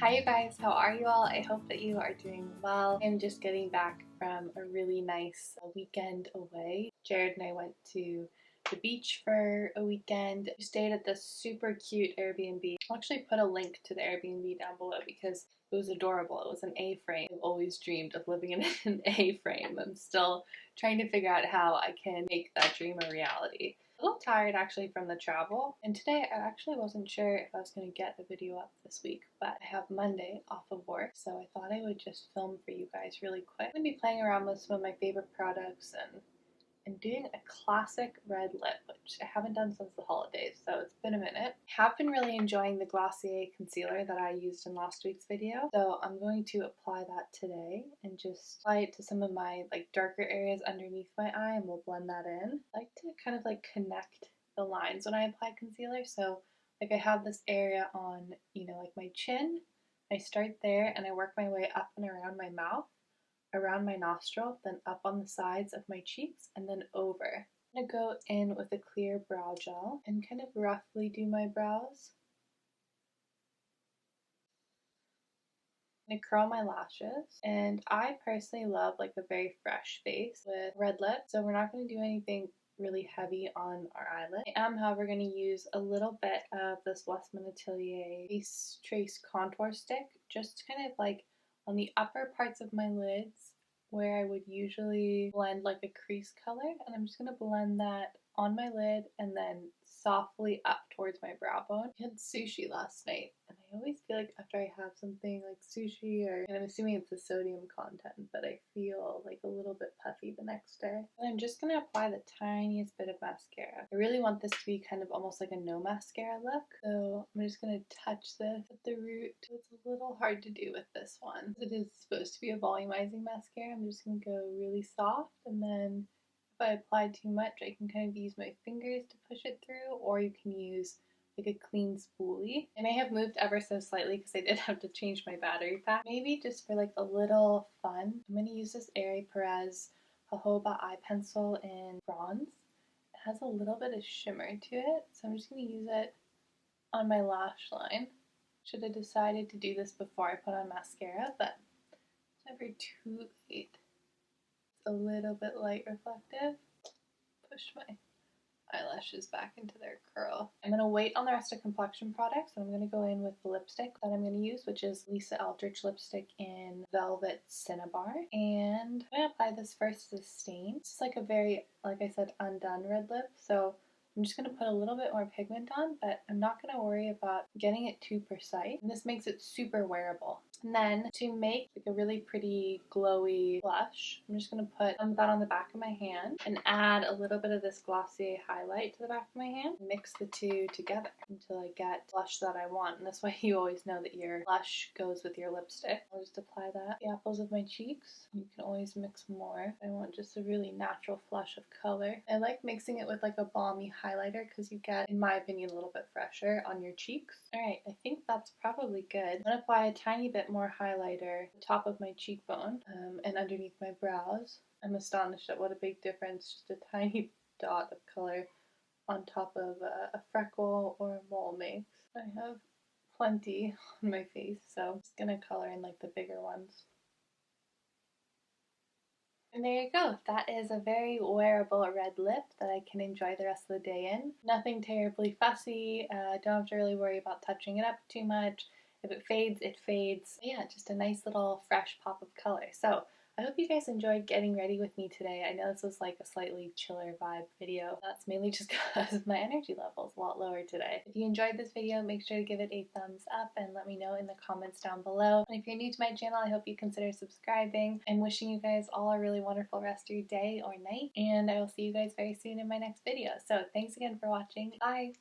Hi you guys, how are you all? I hope that you are doing well. I'm just getting back from a really nice weekend away. Jared and I went to the beach for a weekend. We stayed at this super cute Airbnb. I'll actually put a link to the Airbnb down below because it was adorable. It was an A-frame. I've always dreamed of living in an A-frame. I'm still trying to figure out how I can make that dream a reality. A little tired actually from the travel, and today I actually wasn't sure if I was going to get a video up this week, but I have Monday off of work, so I thought I would just film for you guys really quick. I'm going to be playing around with some of my favorite products and doing a classic red lip, which I haven't done since the holidays, so it's been a minute. I have been really enjoying the Glossier Concealer that I used in last week's video, so I'm going to apply that today and just apply it to some of my darker areas underneath my eye, and we'll blend that in. I like to kind of connect the lines when I apply concealer, so I have this area on, my chin. I start there and I work my way up and around my mouth, around my nostril, then up on the sides of my cheeks, and then over. I'm going to go in with a clear brow gel and kind of roughly do my brows. I'm going to curl my lashes, and I personally love a very fresh face with red lips, so we're not going to do anything really heavy on our eyelid. I am, however, going to use a little bit of this Westman Atelier Face Trace Contour Stick, just kind of on the upper parts of my lids where I would usually blend a crease color, and I'm just going to blend that on my lid and then softly up towards my brow bone. I had sushi last night, and I always feel after I have something like sushi, and I'm assuming it's the sodium content, but I feel a little bit puffy the next day. And I'm just going to apply the tiniest bit of mascara. I really want this to be kind of almost like a no mascara look, so I'm just going to touch this at the root. It's a little hard to do with this one. It is supposed to be a volumizing mascara. I'm just going to go really soft, and then if I apply too much, I can kind of use my fingers to push it through, or you can use a clean spoolie. I may have moved ever so slightly because I did have to change my battery pack. Maybe just for a little fun, I'm going to use this Perez Jojoba eye pencil in bronze. It has a little bit of shimmer to it, so I'm just going to use it on my lash line. Should have decided to do this before I put on mascara, but it's never too late. A little bit light reflective. Push my eyelashes back into their curl. I'm going to wait on the rest of complexion products, and I'm going to go in with the lipstick that I'm going to use, which is Eldridge lipstick in Velvet Cinnabar. And I'm going to apply this first as a stain. It's a very, like I said, undone red lip, so I'm just going to put a little bit more pigment on, but I'm not going to worry about getting it too precise. And this makes it super wearable. And then to make a really pretty glowy blush, I'm just going to put some of that on the back of my hand and add a little bit of this Glossier highlight to the back of my hand. Mix the two together until I get blush that I want. And this way you always know that your blush goes with your lipstick. I'll just apply that to the apples of my cheeks. You can always mix more. I want just a really natural flush of color. I like mixing it with a balmy highlighter because you get, in my opinion, a little bit fresher on your cheeks. Alright, I think that's probably good. I'm going to apply a tiny bit more highlighter at the top of my cheekbone and underneath my brows. I'm astonished at what a big difference just a tiny dot of color on top of a freckle or a mole makes. I have plenty on my face, so I'm just going to color in the bigger ones. And there you go. That is a very wearable red lip that I can enjoy the rest of the day in. Nothing terribly fussy. Don't have to really worry about touching it up too much. If it fades, it fades. Yeah, just a nice little fresh pop of color. So I hope you guys enjoyed getting ready with me today. I know this was a slightly chiller vibe video. That's mainly just because my energy level is a lot lower today. If you enjoyed this video, make sure to give it a thumbs up and let me know in the comments down below. And if you're new to my channel, I hope you consider subscribing. I'm wishing you guys all a really wonderful rest of your day or night, and I will see you guys very soon in my next video. So thanks again for watching. Bye!